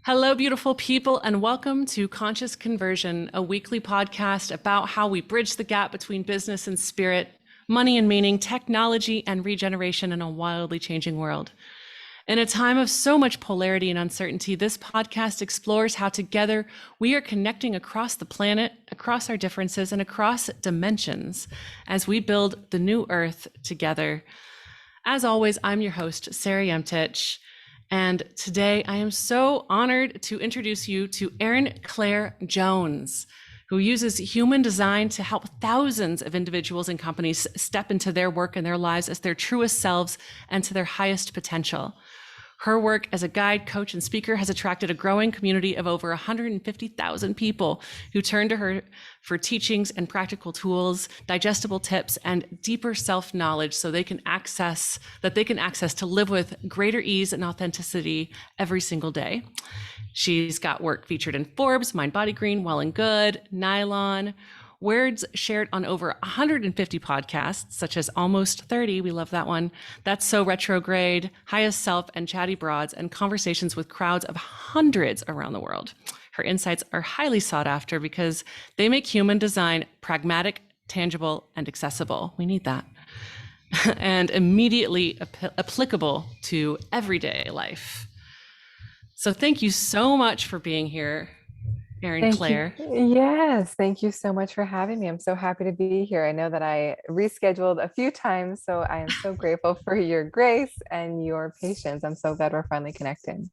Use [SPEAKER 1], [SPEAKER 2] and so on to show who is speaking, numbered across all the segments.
[SPEAKER 1] Hello, beautiful people, and welcome to Conscious Conversion, a weekly podcast about how we bridge the gap between business and spirit, money and meaning, technology and regeneration in a wildly changing world. In a time of so much polarity and uncertainty, this podcast explores how together we are connecting across the planet, across our differences, and across dimensions as we build the new earth together. As always, I'm your host, Sarah Yemtich. And today I am so honored to introduce you to Erin Claire Jones, who uses human design to help thousands of individuals and companies step into their work and their lives as their truest selves and to their highest potential. Her work as a guide, coach, and speaker has attracted a growing community of over 150,000 people who turn to her for teachings and practical tools, digestible tips, and deeper self-knowledge so they can access to live with greater ease and authenticity every single day. She's got work featured in Forbes, Mind Body Green, Well and Good, Nylon, words shared on over 150 podcasts, such as Almost 30, we love that one, That's So Retrograde, Highest Self, and Chatty Broads, and conversations with crowds of hundreds around the world. Her insights are highly sought after because they make human design pragmatic, tangible, and accessible. We need that. And immediately applicable to everyday life. So thank you so much for being here, Erin Claire.
[SPEAKER 2] Yes, thank you so much for having me. I'm so happy to be here. I know that I rescheduled a few times, so I am so grateful for your grace and your patience. I'm so glad we're finally connecting.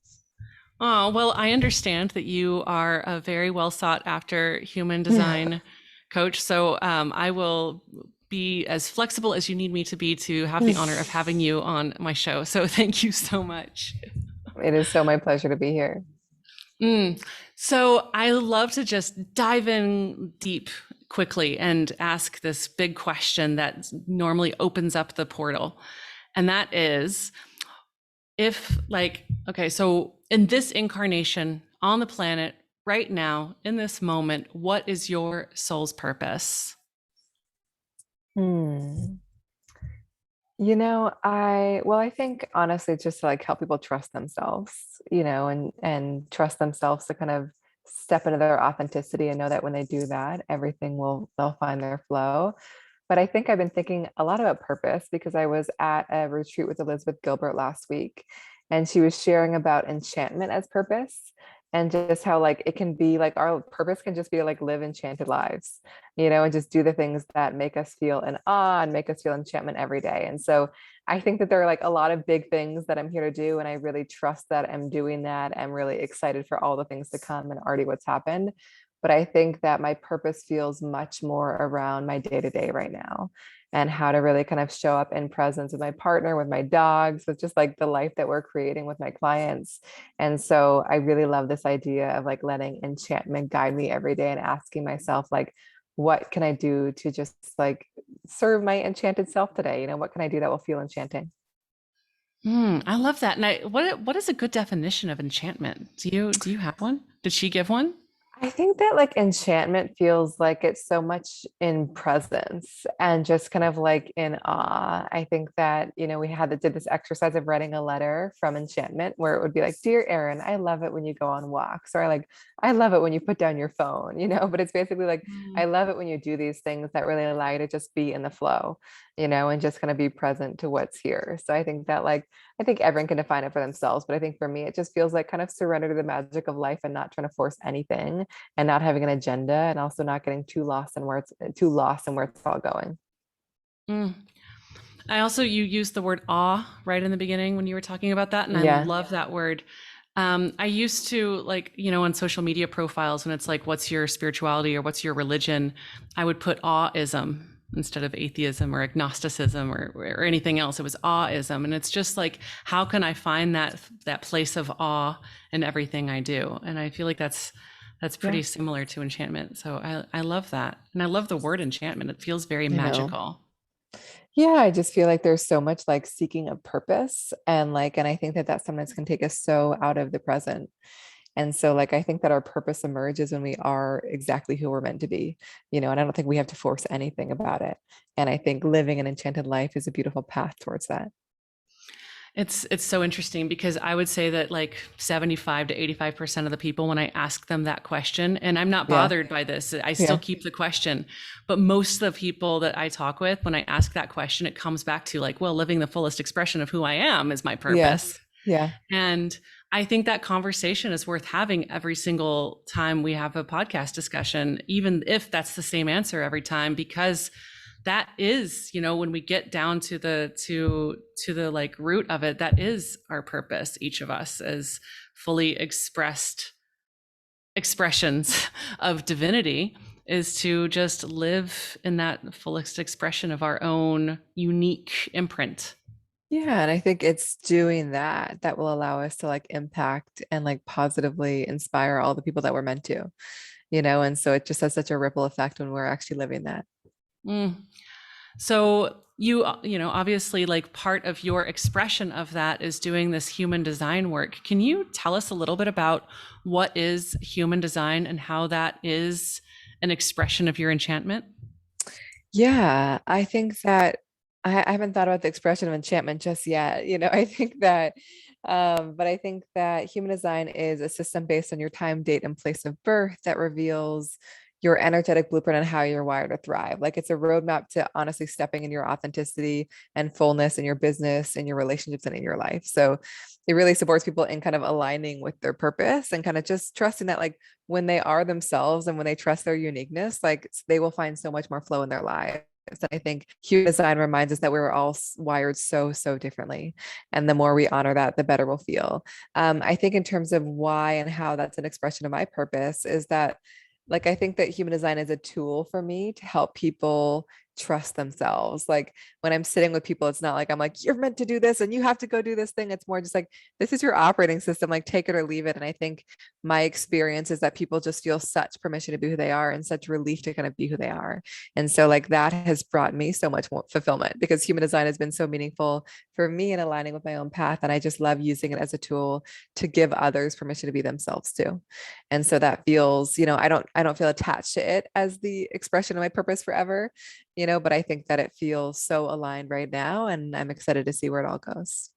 [SPEAKER 1] Oh, well, I understand that you are a very well sought after human design coach. So I will be as flexible as you need me to be to have the honor of having you on my show. So thank you so much.
[SPEAKER 2] It is so my pleasure to be here.
[SPEAKER 1] So I love to just dive in deep quickly and ask this big question that normally opens up the portal. And that is, so in this incarnation on the planet right now, in this moment, what is your soul's purpose?
[SPEAKER 2] Hmm. I think honestly, just to like help people trust themselves, and trust themselves to kind of step into their authenticity and know that when they do that, they'll find their flow. But I think I've been thinking a lot about purpose because I was at a retreat with Elizabeth Gilbert last week, and she was sharing about enchantment as purpose and just how like it can be like our purpose can just be to like live enchanted lives, and just do the things that make us feel in awe and make us feel enchantment every day. And so I think that there are like a lot of big things that I'm here to do, and I really trust that I'm doing that. I'm really excited for all the things to come and already what's happened. But I think that my purpose feels much more around my day to day right now and how to really kind of show up in presence with my partner, with my dogs, with just like the life that we're creating with my clients. And so I really love this idea of like letting enchantment guide me every day and asking myself, like, what can I do to just like serve my enchanted self today? What can I do that will feel enchanting?
[SPEAKER 1] I love that. And what is a good definition of enchantment? Do you have one? Did she give one?
[SPEAKER 2] I think that like enchantment feels like it's so much in presence and just kind of like in awe. I think that, did this exercise of writing a letter from enchantment where it would be like, Dear Erin, I love it when you go on walks, or I love it when you put down your phone, but it's basically like, I love it when you do these things that really allow you to just be in the flow, and just kind of be present to what's here. So I think that like, I think everyone can define it for themselves, but I think for me, it just feels like kind of surrender to the magic of life and not trying to force anything and not having an agenda and also not getting too lost in where it's all going.
[SPEAKER 1] Mm. You used the word awe right in the beginning when you were talking about that, and I
[SPEAKER 2] Yeah.
[SPEAKER 1] love that word. I used to on social media profiles when it's like, what's your spirituality or what's your religion? I would put aweism instead of atheism or agnosticism or anything else. It was aweism. And it's just like, how can I find that place of awe in everything I do? And I feel like that's
[SPEAKER 2] Yeah.
[SPEAKER 1] pretty similar to enchantment. So I love that. And I love the word enchantment. It feels very
[SPEAKER 2] I know.
[SPEAKER 1] magical.
[SPEAKER 2] Yeah, I just feel like there's so much like seeking a purpose and I think that that sometimes can take us so out of the present. And so like I think that our purpose emerges when we are exactly who we're meant to be, and I don't think we have to force anything about it. And I think living an enchanted life is a beautiful path towards that.
[SPEAKER 1] It's so interesting because I would say that like 75 to 85% of the people, when I ask them that question, and I'm not
[SPEAKER 2] Yeah.
[SPEAKER 1] bothered by this, I still
[SPEAKER 2] Yeah.
[SPEAKER 1] keep the question. But most of the people that I talk with, when I ask that question, it comes back to like, well, living the fullest expression of who I am is my purpose.
[SPEAKER 2] Yes. Yeah.
[SPEAKER 1] And I think that conversation is worth having every single time we have a podcast discussion, even if that's the same answer every time, because that is, when we get down to the like root of it, that is our purpose, each of us as fully expressed expressions of divinity, is to just live in that fullest expression of our own unique imprint.
[SPEAKER 2] Yeah, and I think it's doing that that will allow us to like impact and like positively inspire all the people that we're meant to, and so it just has such a ripple effect when we're actually living that.
[SPEAKER 1] Mm. So obviously, like part of your expression of that is doing this human design work. Can you tell us a little bit about what is human design and how that is an expression of your enchantment?
[SPEAKER 2] Yeah, I think that I haven't thought about the expression of enchantment just yet. I think that, but I think that human design is a system based on your time, date, and place of birth that reveals your energetic blueprint on how you're wired to thrive. Like it's a roadmap to honestly stepping in your authenticity and fullness in your business, in your relationships, and in your life. So it really supports people in kind of aligning with their purpose and kind of just trusting that like when they are themselves and when they trust their uniqueness, like they will find so much more flow in their lives. And I think human design reminds us that we were all wired so differently. And the more we honor that, the better we'll feel. I think in terms of why and how that's an expression of my purpose is that like I think that human design is a tool for me to help people trust themselves. Like when I'm sitting with people, it's not like I'm like, you're meant to do this and you have to go do this thing. It's more just like, this is your operating system, like take it or leave it. And I think my experience is that people just feel such permission to be who they are and such relief to kind of be who they are. And so like that has brought me so much more fulfillment because human design has been so meaningful for me in aligning with my own path. And I just love using it as a tool to give others permission to be themselves too. And so that feels, I don't feel attached to it as the expression of my purpose forever, but I think that it feels so aligned right now and I'm excited to see where it all goes.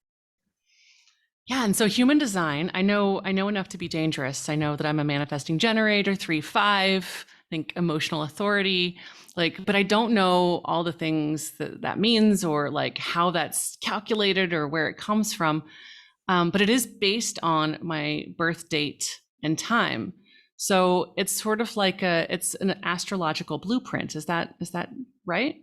[SPEAKER 1] Yeah, and so human design, I know enough to be dangerous. I know that I'm a manifesting generator, 3-5, I think emotional authority, like, but I don't know all the things that that means or like how that's calculated or where it comes from. But it is based on my birth date and time. So it's sort of like it's an astrological blueprint. Is that right?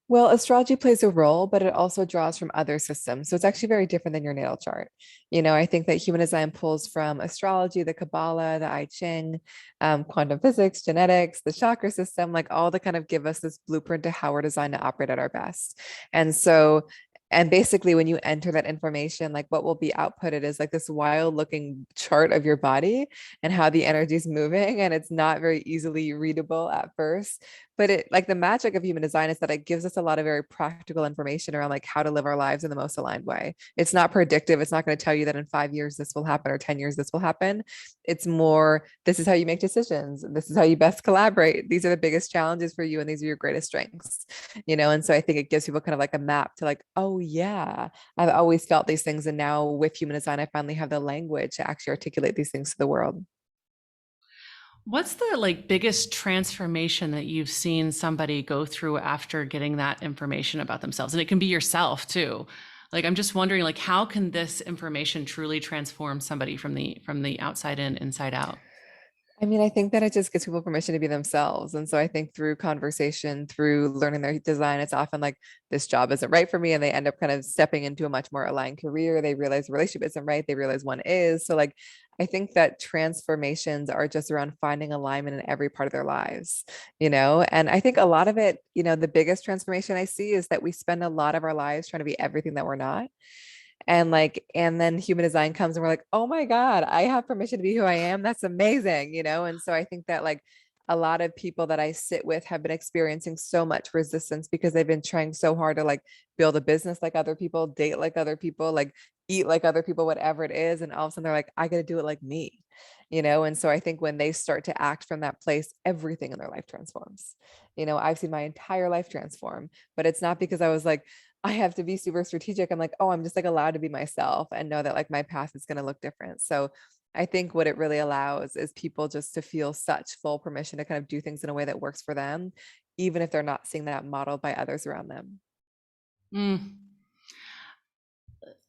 [SPEAKER 2] Well, astrology plays a role, but it also draws from other systems. So it's actually very different than your natal chart. I think that human design pulls from astrology, the Kabbalah, the I Ching, quantum physics, genetics, the chakra system, like all to kind of give us this blueprint to how we're designed to operate at our best. And so, and basically, when you enter that information, like what will be outputted is like this wild looking chart of your body and how the energy is moving. And it's not very easily readable at first, but it like the magic of human design is that it gives us a lot of very practical information around like how to live our lives in the most aligned way. It's not predictive. It's not going to tell you that in 5 years this will happen or 10 years this will happen. It's more, this is how you make decisions. This is how you best collaborate. These are the biggest challenges for you and these are your greatest strengths. And so I think it gives people kind of like a map to like, oh yeah, I've always felt these things, and now with human design I finally have the language to actually articulate these things to the world.
[SPEAKER 1] What's the like biggest transformation that you've seen somebody go through after getting that information about themselves? And it can be yourself too. Like I'm just wondering like how can this information truly transform somebody from the outside in, inside out?
[SPEAKER 2] I mean, I think that it just gives people permission to be themselves. And so I think through conversation, through learning their design, it's often like, this job isn't right for me. And they end up kind of stepping into a much more aligned career. They realize the relationship isn't right. They realize one is. So, like, I think that transformations are just around finding alignment in every part of their lives. And I think a lot of it, the biggest transformation I see is that we spend a lot of our lives trying to be everything that we're not. And then human design comes and we're like, oh my God, I have permission to be who I am. That's amazing. And so I think that like a lot of people that I sit with have been experiencing so much resistance because they've been trying so hard to like build a business like other people, date like other people, like eat like other people, whatever it is. And all of a sudden they're like, I got to do it like me. And so I think when they start to act from that place, everything in their life transforms. I've seen my entire life transform, but it's not because I was like, I have to be super strategic. I'm like, oh, I'm just like allowed to be myself and know that like my path is going to look different. So I think what it really allows is people just to feel such full permission to kind of do things in a way that works for them, even if they're not seeing that modeled by others around them.
[SPEAKER 1] Mm.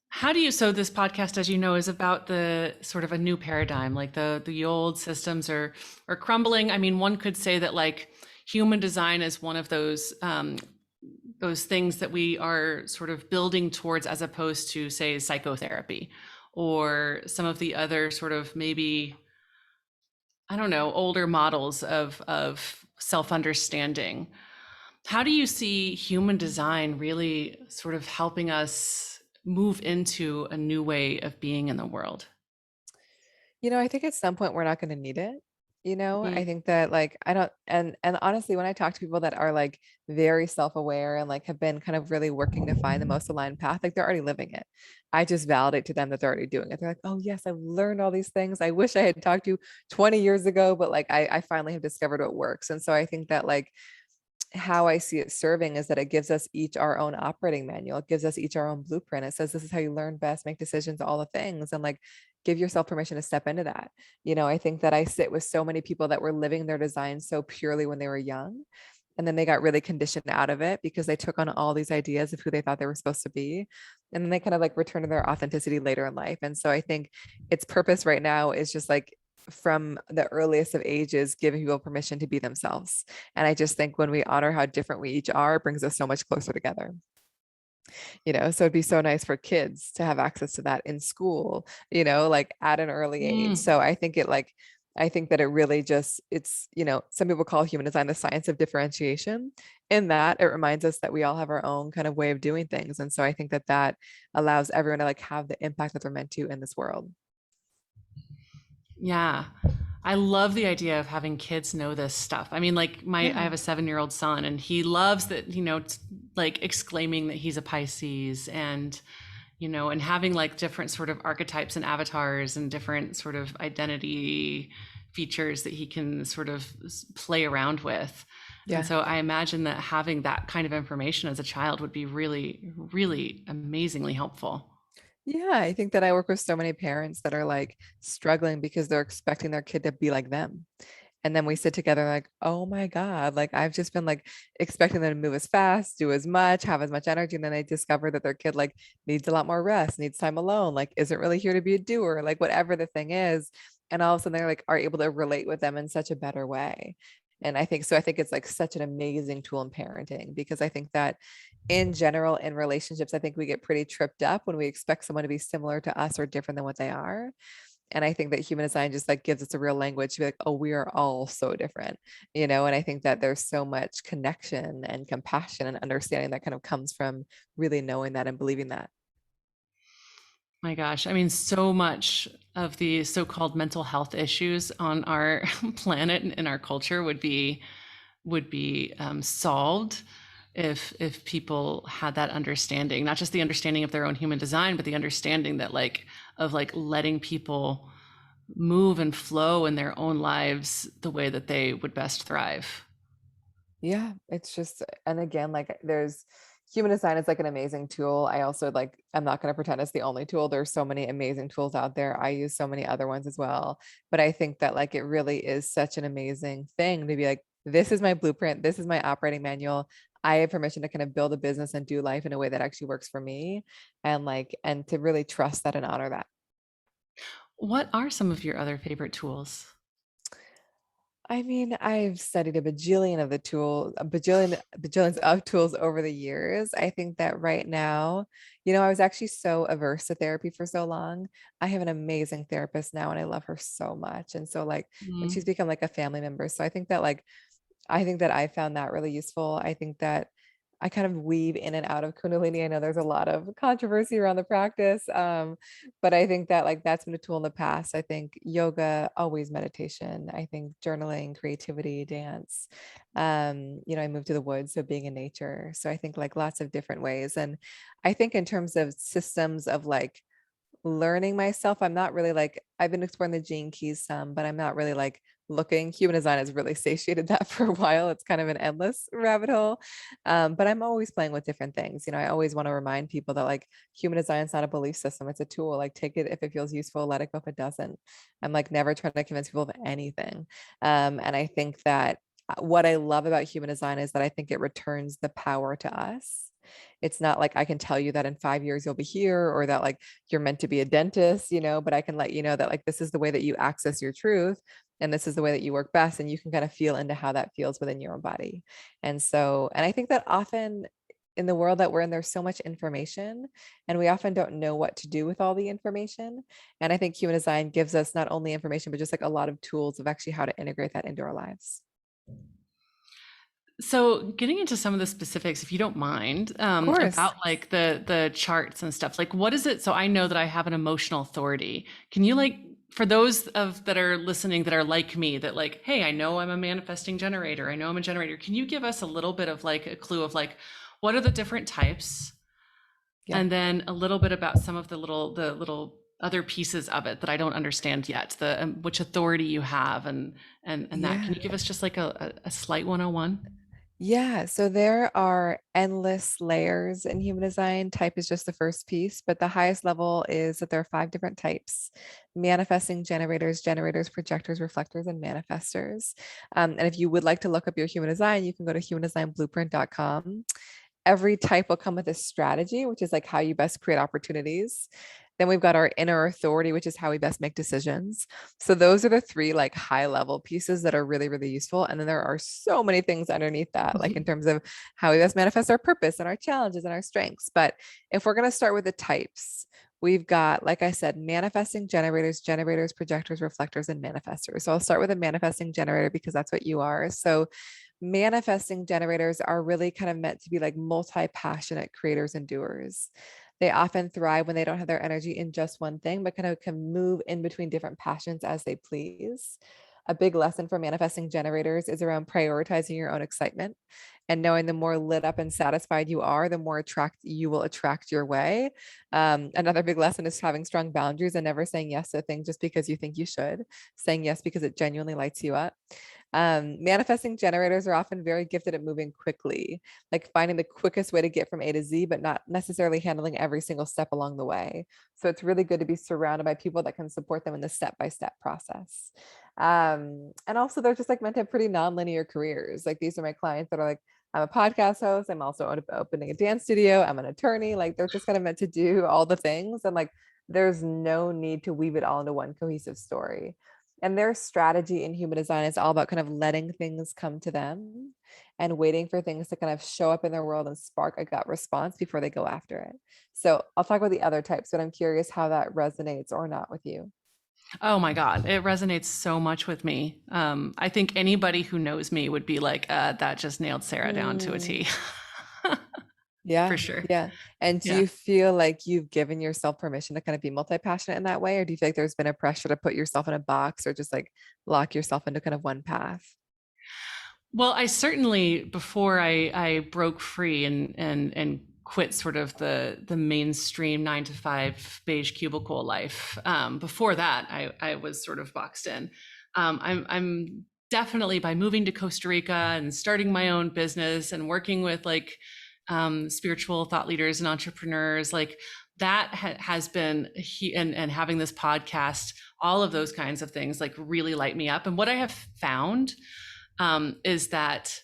[SPEAKER 1] How do you, so this podcast, as you know, is about the sort of a new paradigm, like the old systems are crumbling. I mean, one could say that like human design is one of those things that we are sort of building towards, as opposed to, say, psychotherapy or some of the other sort of, maybe, I don't know, older models of self-understanding. How do you see human design really sort of helping us move into a new way of being in the world?
[SPEAKER 2] I think at some point we're not going to need it. I
[SPEAKER 1] Mm,
[SPEAKER 2] think that like I don't and honestly, when I talk to people that are like very self-aware and like have been kind of really working to find the most aligned path, like they're already living it. I just validate to them that they're already doing it. They're like, oh yes, I've learned all these things. I wish I had talked to you 20 years ago, but like I finally have discovered what works. And so I think that like how I see it serving is that it gives us each our own operating manual. It gives us each our own blueprint. It says this is how you learn best, make decisions, all the things, and like give yourself permission to step into that. I think that I sit with so many people that were living their design so purely when they were young. And then they got really conditioned out of it because they took on all these ideas of who they thought they were supposed to be. And then they kind of like return to their authenticity later in life. And so I think its purpose right now is just like from the earliest of ages, giving people permission to be themselves. And I just think when we honor how different we each are, it brings us so much closer together. So it'd be so nice for kids to have access to that in school, like at an early age.
[SPEAKER 1] mm.
[SPEAKER 2] So I think that it really just, some people call human design the science of differentiation. In that, it reminds us that we all have our own kind of way of doing things. And so I think that that allows everyone to like have the impact that they're meant to in this world.
[SPEAKER 1] Yeah. I love the idea of having kids know this stuff. I mean, like I
[SPEAKER 2] Yeah.
[SPEAKER 1] have a 7-year-old son and he loves that, like exclaiming that he's a Pisces, and, and having like different sort of archetypes and avatars and different sort of identity features that he can sort of play around with. And
[SPEAKER 2] Yeah.
[SPEAKER 1] so I imagine that having that kind of information as a child would be really, really amazingly helpful.
[SPEAKER 2] Yeah, I think that I work with so many parents that are like struggling because they're expecting their kid to be like them. And then we sit together like, oh my God, like I've just been like expecting them to move as fast, do as much, have as much energy. And then they discover that their kid like needs a lot more rest, needs time alone, like isn't really here to be a doer, like whatever the thing is. And all of a sudden they're like are able to relate with them in such a better way. And I think so. I think it's like such an amazing tool in parenting because I think that in general in relationships, I think we get pretty tripped up when we expect someone to be similar to us or different than what they are. And I think that human design just like gives us a real language to be like, oh, we are all so different. And I think that there's so much connection and compassion and understanding that kind of comes from really knowing that and believing that.
[SPEAKER 1] My gosh, I mean, so much of the so-called mental health issues on our planet and in our culture would be solved if people had that understanding, not just the understanding of their own human design, but the understanding that like letting people move and flow in their own lives the way that they would best thrive.
[SPEAKER 2] Yeah, it's just, and again, like there's human design is like an amazing tool. I also like, I'm not going to pretend it's the only tool. There's so many amazing tools out there. I use so many other ones as well. But I think that like it really is such an amazing thing to be like, this is my blueprint. This is my operating manual. I have permission to kind of build a business and do life in a way that actually works for me. And to really trust that and honor that.
[SPEAKER 1] What are some of your other favorite tools?
[SPEAKER 2] I mean, I've studied a bajillion of the tools, bajillions of tools over the years. I think that right now, I was actually so averse to therapy for so long. I have an amazing therapist now and I love her so much. And so and she's
[SPEAKER 1] Mm.
[SPEAKER 2] become like a family member. So I think that I found that really useful. I think that I kind of weave in and out of Kundalini. I know there's a lot of controversy around the practice, but I think that like that's been a tool in the past. I think yoga, always meditation. I think journaling, creativity, dance. I moved to the woods, so being in nature. So I think like lots of different ways. And I think in terms of systems of like learning myself, I'm not really like I've been exploring the gene keys some, but I'm not really like looking. Human design has really satiated that for a while. It's kind of an endless rabbit hole. But I'm always playing with different things. I always want to remind people that like human design is not a belief system. It's a tool. Like take it if it feels useful, let it go if it doesn't. I'm like never trying to convince people of anything. And I think that what I love about human design is that I think it returns the power to us. It's not like I can tell you that in 5 years you'll be here, or that like you're meant to be a dentist, but I can let you know that like this is the way that you access your truth, and this is the way that you work best, and you can kind of feel into how that feels within your own body. And I think that often in the world that we're in, there's so much information, and we often don't know what to do with all the information. And I think human design gives us not only information, but just like a lot of tools of actually how to integrate that into our lives.
[SPEAKER 1] So getting into some of the specifics, if you don't mind,
[SPEAKER 2] Of course.
[SPEAKER 1] about like the charts and stuff, like what is it? So I know that I have an emotional authority. Can you like, for those of that are listening that are like me, that like, hey, I know I'm a manifesting generator. I know I'm a generator. Can you give us a little bit of like a clue of like, what are the different types?
[SPEAKER 2] Yeah.
[SPEAKER 1] And then a little bit about some of the little other pieces of it that I don't understand yet, the which authority you have and that. Can
[SPEAKER 2] Yeah.
[SPEAKER 1] you give us just like a slight 101?
[SPEAKER 2] Yeah, so there are endless layers in human design. Type is just the first piece, but the highest level is that there are 5 different types: manifesting generators, generators, projectors, reflectors, and manifestors. And if you would like to look up your human design, you can go to humandesignblueprint.com. Every type will come with a strategy, which is like how you best create opportunities. Then we've got our inner authority, which is how we best make decisions. So those are the 3 like high level pieces that are really, really useful. And then there are so many things underneath that, like in terms of how we best manifest our purpose and our challenges and our strengths. But if we're going to start with the types, we've got, like I said, manifesting generators, generators, projectors, reflectors, and manifestors. So I'll start with a manifesting generator because that's what you are. So manifesting generators are really kind of meant to be like multi-passionate creators and doers. They often thrive when they don't have their energy in just one thing, but kind of can move in between different passions as they please. A big lesson for manifesting generators is around prioritizing your own excitement and knowing the more lit up and satisfied you are, the more you will attract your way. Another big lesson is having strong boundaries and never saying yes to a thing just because you think you should, saying yes because it genuinely lights you up. Manifesting generators are often very gifted at moving quickly, like finding the quickest way to get from A to Z, but not necessarily handling every single step along the way. So it's really good to be surrounded by people that can support them in the step-by-step process. And also they're just like meant to have pretty non-linear careers. Like these are my clients that are like, I'm a podcast host. I'm also opening a dance studio. I'm an attorney. Like they're just kind of meant to do all the things. And like, there's no need to weave it all into one cohesive story. And their strategy in human design is all about kind of letting things come to them and waiting for things to kind of show up in their world and spark a gut response before they go after it. So I'll talk about the other types, but I'm curious how that resonates or not with you.
[SPEAKER 1] Oh my God, it resonates so much with me. I think anybody who knows me would be like, that just nailed Sarah down to a
[SPEAKER 2] Mm,
[SPEAKER 1] T. For
[SPEAKER 2] yeah,
[SPEAKER 1] sure.
[SPEAKER 2] yeah. And do
[SPEAKER 1] Yeah.
[SPEAKER 2] you feel like you've given yourself permission to kind of be multi-passionate in that way? Or do you feel like there's been a pressure to put yourself in a box or just like lock yourself into kind of one path?
[SPEAKER 1] Well, I certainly before I broke free and quit sort of the mainstream 9 to 5 beige cubicle life. Before that, I was sort of boxed in. I'm definitely, by moving to Costa Rica and starting my own business and working with like spiritual thought leaders and entrepreneurs, like that has been and having this podcast, all of those kinds of things like really light me up. And what I have found is that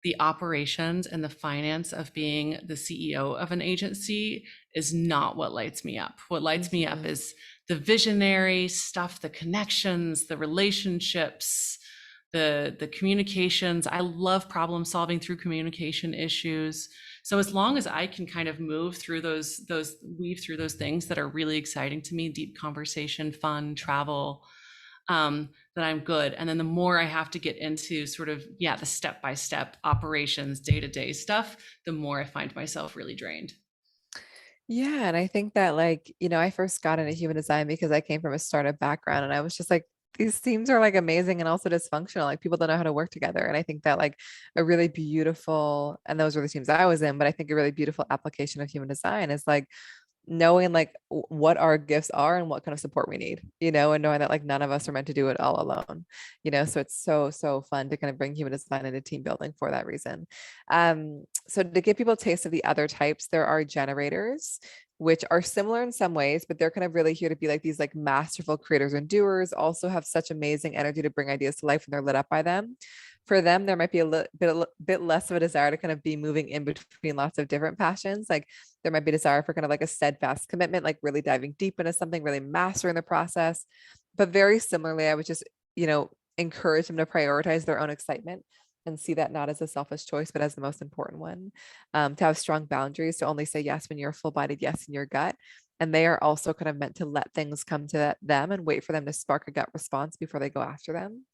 [SPEAKER 1] the operations and the finance of being the CEO of an agency is not what lights me up. What lights me up
[SPEAKER 2] Mhm.
[SPEAKER 1] is the visionary stuff, the connections, the relationships, the communications. I love problem solving through communication issues. So as long as I can kind of move through those weave through those things that are really exciting to me, deep conversation, fun, travel, that I'm good. And then the more I have to get into sort of, yeah, the step-by-step operations, day-to-day stuff, the more I find myself really drained.
[SPEAKER 2] Yeah, and I think that like, I first got into human design because I came from a startup background and I was just like, these teams are like amazing and also dysfunctional. Like people don't know how to work together. And I think that like a really beautiful, and those were the teams I was in, but I think a really beautiful application of human design is like knowing like what our gifts are and what kind of support we need, and knowing that like none of us are meant to do it all alone, so it's so fun to kind of bring human design into team building for that reason. So to give people a taste of the other types, there are generators, which are similar in some ways, but they're kind of really here to be like these like masterful creators and doers, also have such amazing energy to bring ideas to life when they're lit up by them. For them, there might be a bit less of a desire to kind of be moving in between lots of different passions. Like there might be desire for kind of like a steadfast commitment, like really diving deep into something, really mastering the process. But very similarly, I would just, encourage them to prioritize their own excitement and see that not as a selfish choice, but as the most important one. To have strong boundaries, to only say yes when you're a full-bodied yes in your gut. And they are also kind of meant to let things come to them and wait for them to spark a gut response before they go after them.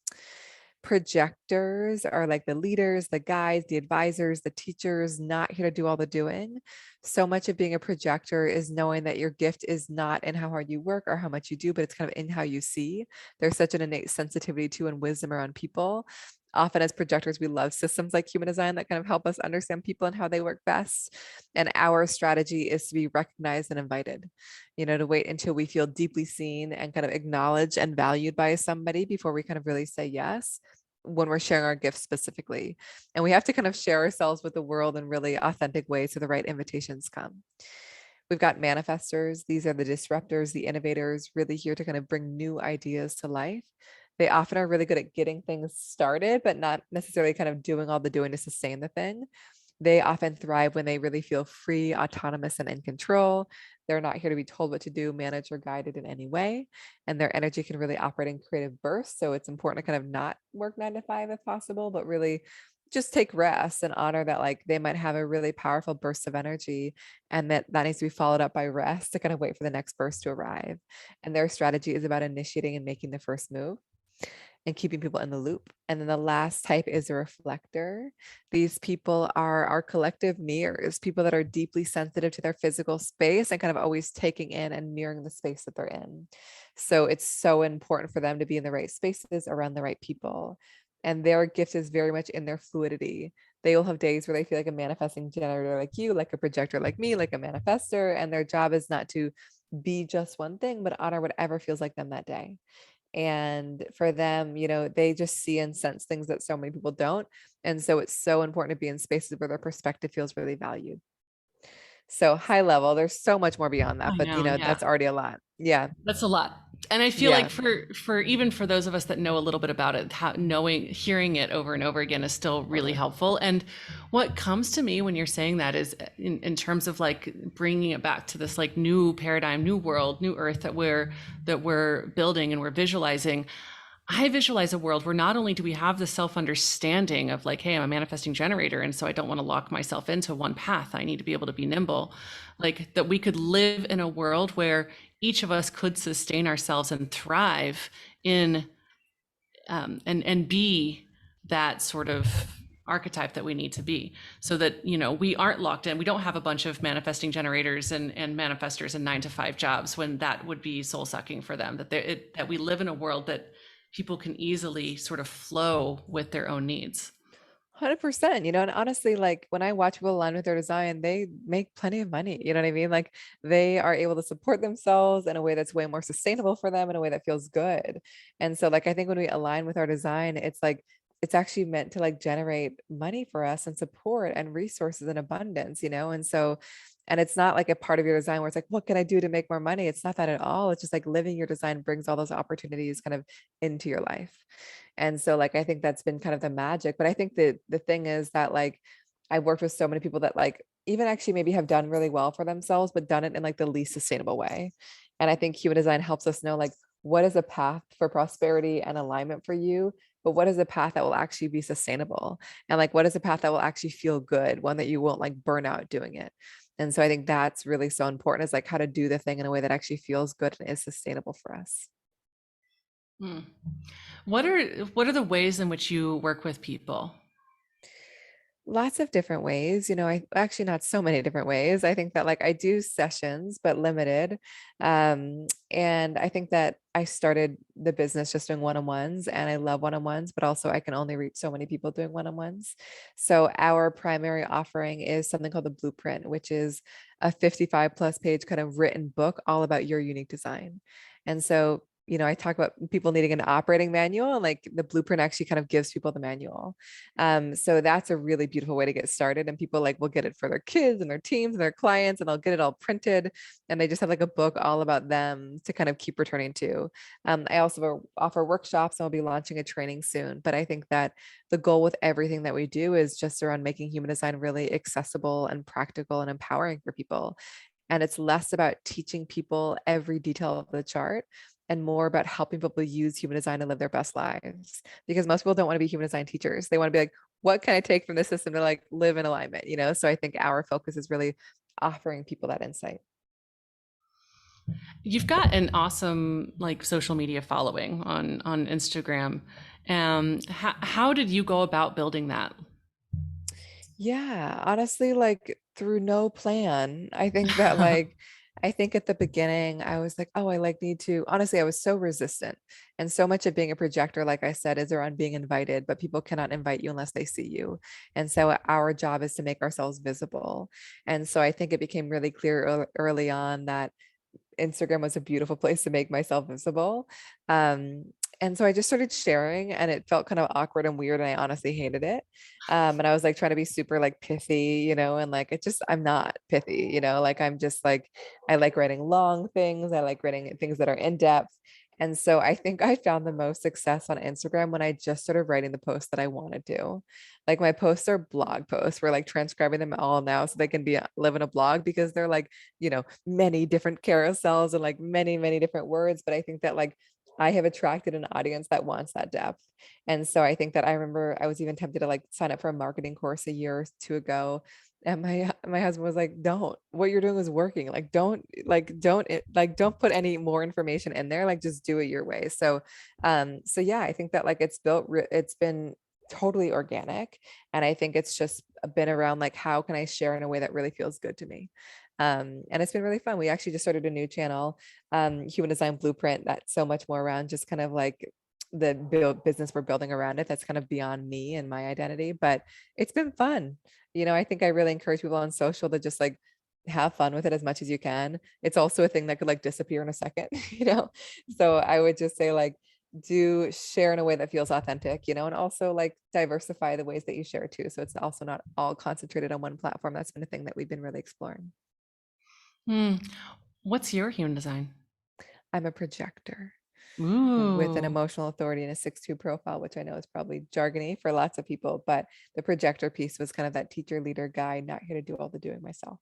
[SPEAKER 2] Projectors are like the leaders, the guides, the advisors, the teachers, not here to do all the doing. So much of being a projector is knowing that your gift is not in how hard you work or how much you do, but it's kind of in how you see. There's such an innate sensitivity to and wisdom around people. Often as projectors, we love systems like human design that kind of help us understand people and how they work best. And our strategy is to be recognized and invited, to wait until we feel deeply seen and kind of acknowledged and valued by somebody before we kind of really say yes when we're sharing our gifts specifically. And we have to kind of share ourselves with the world in really authentic ways so the right invitations come. We've got manifestors. These are the disruptors, the innovators, really here to kind of bring new ideas to life. They often are really good at getting things started, but not necessarily kind of doing all the doing to sustain the thing. They often thrive when they really feel free, autonomous, and in control. They're not here to be told what to do, managed, or guided in any way. And their energy can really operate in creative bursts. So it's important to kind of not work 9 to 5 if possible, but really just take rest and honor that like they might have a really powerful burst of energy and that needs to be followed up by rest to kind of wait for the next burst to arrive. And their strategy is about initiating and making the first move and keeping people in the loop. And then the last type is a reflector. These people are our collective mirrors, people that are deeply sensitive to their physical space and kind of always taking in and mirroring the space that they're in. So it's so important for them to be in the right spaces around the right people. And their gift is very much in their fluidity. They will have days where they feel like a manifesting generator like you, like a projector like me, like a manifestor. And their job is not to be just one thing, but honor whatever feels like them that day. And for them, they just see and sense things that so many people don't. And so it's so important to be in spaces where their perspective feels really valued. So high level, there's so much more beyond that,
[SPEAKER 1] I
[SPEAKER 2] but
[SPEAKER 1] know, yeah.
[SPEAKER 2] that's already a lot. Yeah.
[SPEAKER 1] That's a lot. And I feel like
[SPEAKER 2] Yeah.
[SPEAKER 1] for even for those of us that know a little bit about it, hearing it over and over again is still really
[SPEAKER 2] Totally.
[SPEAKER 1] helpful. And what comes to me when you're saying that is in terms of like bringing it back to this like new paradigm, new world, new earth that we're building and we're visualizing. I visualize a world where not only do we have the self-understanding of like, hey, I'm a manifesting generator, and so I don't want to lock myself into one path. I need to be able to be nimble. Like that we could live in a world where each of us could sustain ourselves and thrive in and be that sort of archetype that we need to be so that we aren't locked in. We don't have a bunch of manifesting generators and manifestors in 9 to 5 jobs when that would be soul sucking for them, that we live in a world that people can easily sort of flow with their own needs.
[SPEAKER 2] 100%, and honestly, like when I watch people align with their design, they make plenty of money. You know what I mean? Like they are able to support themselves in a way that's way more sustainable for them in a way that feels good. And so, like, I think when we align with our design, it's like, it's actually meant to like generate money for us and support and resources and abundance, And so, and it's not like a part of your design where it's like, what can I do to make more money? It's not that at all. It's just like living your design brings all those opportunities kind of into your life. And so like I think that's been kind of the magic. But I think the thing is that like I've worked with so many people that like even actually maybe have done really well for themselves, but done it in like the least sustainable way. And I think human design helps us know like what is a path for prosperity and alignment for you, but what is a path that will actually be sustainable? And like what is a path that will actually feel good, one that you won't like burn out doing it. And so I think that's really so important is like how to do the thing in a way that actually feels good and is sustainable for us.
[SPEAKER 1] Hmm. What are the ways in which you work with people?
[SPEAKER 2] Lots of different ways, I actually not so many different ways. I think that like I do sessions, but limited. And I think that I started the business just doing one-on-ones and I love one-on-ones, but also I can only reach so many people doing one-on-ones. So our primary offering is something called the Blueprint, which is a 55 plus page kind of written book all about your unique design. And so I talk about people needing an operating manual, and like the Blueprint actually kind of gives people the manual. So that's a really beautiful way to get started. And people like will get it for their kids and their teams and their clients, and they'll get it all printed. And they just have like a book all about them to kind of keep returning to. I also offer workshops and I'll be launching a training soon. But I think that the goal with everything that we do is just around making human design really accessible and practical and empowering for people. And it's less about teaching people every detail of the chart and more about helping people use human design to live their best lives. Because most people don't want to be human design teachers. They want to be like, what can I take from this system to like live in alignment? So I think our focus is really offering people that insight.
[SPEAKER 1] You've got an awesome like social media following on Instagram. How did you go about building that?
[SPEAKER 2] Yeah, honestly, like through no plan. I think that I think at the beginning I was like, oh, I like need to honestly, I was so resistant. And so much of being a projector, like I said, is around being invited, but people cannot invite you unless they see you. And so our job is to make ourselves visible. And so I think it became really clear early on that Instagram was a beautiful place to make myself visible. Um, and so I just started sharing and it felt kind of awkward and weird. And I honestly hated it. And I was like trying to be super like pithy, and like it just, I'm not pithy, like I'm just like, I like writing long things. I like writing things that are in depth. And so I think I found the most success on Instagram when I just started writing the posts that I wanted to. Like my posts are blog posts. We're like transcribing them all now so they can be live in a blog because they're like many different carousels and like many, many different words. But I think that like I have attracted an audience that wants that depth. And so I think that I remember I was even tempted to like sign up for a marketing course a year or two ago. And my husband was like, don't, what you're doing is working. Like, don't put any more information in there. Like, just do it your way. So yeah, I think that like it's been totally organic. And I think it's just been around like, how can I share in a way that really feels good to me? And it's been really fun. We actually just started a new channel, Human Design Blueprint, that's so much more around just kind of like the business we're building around it. That's kind of beyond me and my identity, but it's been fun. I think I really encourage people on social to just like have fun with it as much as you can. It's also a thing that could like disappear in a second, So I would just say like, do share in a way that feels authentic, and also like diversify the ways that you share too. So it's also not all concentrated on one platform. That's been a thing that we've been really exploring.
[SPEAKER 1] Hmm. What's your human design?
[SPEAKER 2] I'm a projector with an
[SPEAKER 1] Ooh.
[SPEAKER 2] emotional authority and a 6-2 profile, which I know is probably jargony for lots of people, but the projector piece was kind of that teacher, leader, guide, not here to do all the doing myself.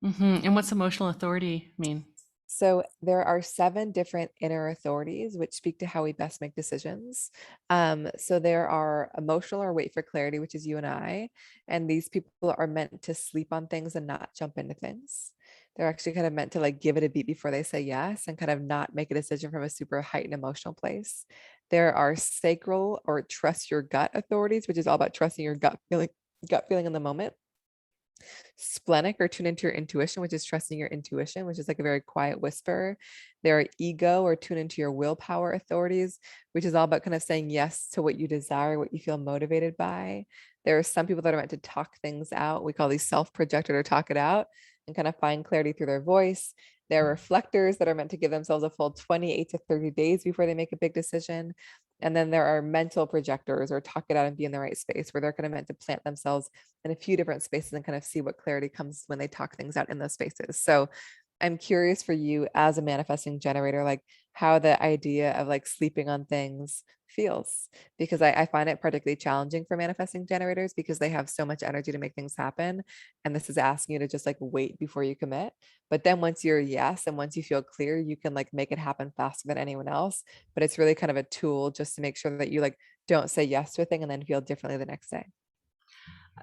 [SPEAKER 1] And what's emotional authority mean?
[SPEAKER 2] So there are 7 different inner authorities which speak to how we best make decisions. So there are emotional or wait for clarity, which is you and I, and these people are meant to sleep on things and not jump into things. They're actually kind of meant to like give it a beat before they say yes and kind of not make a decision from a super heightened emotional place. There are sacral or trust your gut authorities, which is all about trusting your gut feeling in the moment. Splenic or tune into your intuition, which is trusting your intuition, which is like a very quiet whisper. There are ego or tune into your willpower authorities, which is all about kind of saying yes to what you desire, what you feel motivated by. There are some people that are meant to talk things out. We call these self-projected or talk it out and kind of find clarity through their voice. There are reflectors that are meant to give themselves a full 28 to 30 days before they make a big decision. And then there are mental projectors or talk it out and be in the right space where they're kind of meant to plant themselves in a few different spaces and kind of see what clarity comes when they talk things out in those spaces. So I'm curious for you as a manifesting generator, like how the idea of like sleeping on things feels, because I find it particularly challenging for manifesting generators because they have so much energy to make things happen. And this is asking you to just like wait before you commit. But then once you're yes, and once you feel clear, you can like make it happen faster than anyone else. But it's really kind of a tool just to make sure that you like don't say yes to a thing and then feel differently the next day.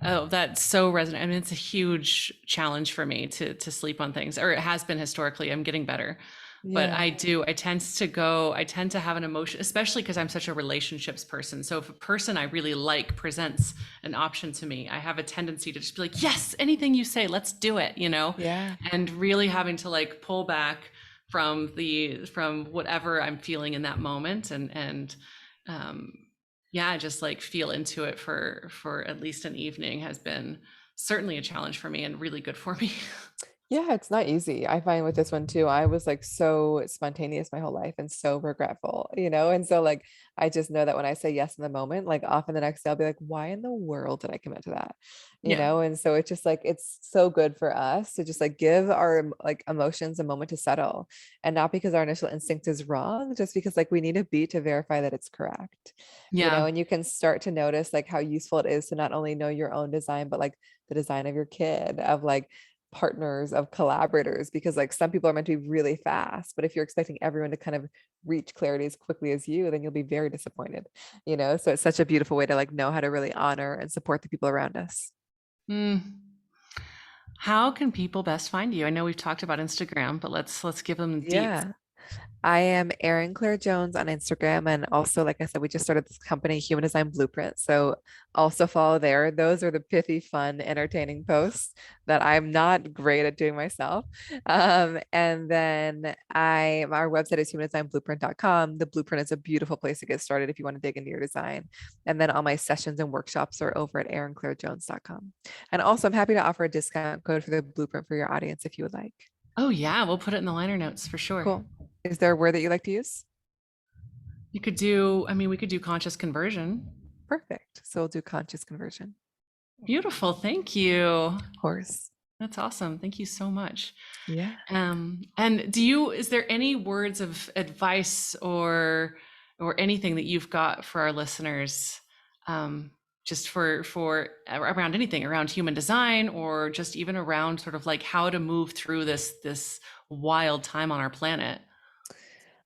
[SPEAKER 1] Oh, that's so resonant. I mean, it's a huge challenge for me to sleep on things, or it has been historically. I'm getting better. but
[SPEAKER 2] Yeah.
[SPEAKER 1] I tend to have an emotion, especially because I'm such a relationships person. So if a person I really like presents an option to me, I have a tendency to just be like, yes, anything you say, let's do it,
[SPEAKER 2] Yeah.
[SPEAKER 1] and really having to like pull back from whatever I'm feeling in that moment, and um, yeah, just like feel into it for at least an evening has been certainly a challenge for me and really good for me.
[SPEAKER 2] Yeah, it's not easy. I find with this one too, I was like so spontaneous my whole life and so regretful, And so like I just know that when I say yes in the moment, like often the next day I'll be like, why in the world did I commit to that?
[SPEAKER 1] Yeah.
[SPEAKER 2] And so it's just like it's so good for us to just like give our like emotions a moment to settle. And not because our initial instinct is wrong, just because like we need a beat to verify that it's correct.
[SPEAKER 1] Yeah.
[SPEAKER 2] And you can start to notice like how useful it is to not only know your own design, but like the design of your kid, of like partners, of collaborators, because like some people are meant to be really fast, but if you're expecting everyone to kind of reach clarity as quickly as you, then you'll be very disappointed. So it's such a beautiful way to like know how to really honor and support the people around us.
[SPEAKER 1] Mm. How can people best find you? I know we've talked about Instagram, but let's give them deets.
[SPEAKER 2] Yeah. I am Erin Claire Jones on Instagram. And also, like I said, we just started this company, Human Design Blueprint. So also follow there. Those are the pithy, fun, entertaining posts that I'm not great at doing myself. And then our website is humandesignblueprint.com. The blueprint is a beautiful place to get started if you want to dig into your design. And then all my sessions and workshops are over at erinclairejones.com. And also, I'm happy to offer a discount code for the blueprint for your audience if you would like.
[SPEAKER 1] Oh yeah, we'll put it in the liner notes for sure.
[SPEAKER 2] Cool. Is there a word that you like to use?
[SPEAKER 1] We could do conscious conversion.
[SPEAKER 2] Perfect. So we'll do conscious conversion.
[SPEAKER 1] Beautiful. Thank you.
[SPEAKER 2] Horse.
[SPEAKER 1] That's awesome. Thank you so much.
[SPEAKER 2] Yeah.
[SPEAKER 1] And is there any words of advice or anything that you've got for our listeners, just for around anything around human design or just even around sort of like how to move through this wild time on our planet?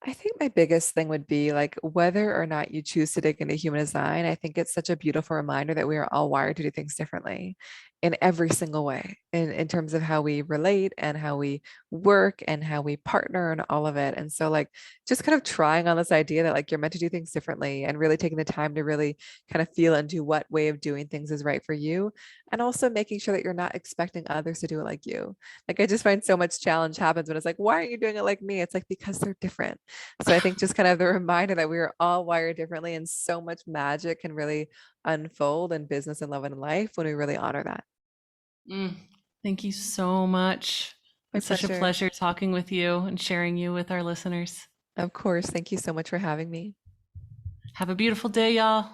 [SPEAKER 2] I think my biggest thing would be like whether or not you choose to dig into human design, I think it's such a beautiful reminder that we are all wired to do things differently in every single way, in terms of how we relate and how we work and how we partner and all of it. And so, like, just kind of trying on this idea that like you're meant to do things differently and really taking the time to really kind of feel into what way of doing things is right for you. And also making sure that you're not expecting others to do it like you. Like, I just find so much challenge happens when it's like, why aren't you doing it like me? It's like, because they're different. So I think just kind of the reminder that we are all wired differently and so much magic can really unfold in business and love and life when we really honor that.
[SPEAKER 1] Mm, thank you so much.
[SPEAKER 2] My
[SPEAKER 1] It's such a
[SPEAKER 2] pleasure.
[SPEAKER 1] pleasure talking with you and sharing you with our listeners.
[SPEAKER 2] Of course. Thank you so much for having me.
[SPEAKER 1] Have a beautiful day, y'all.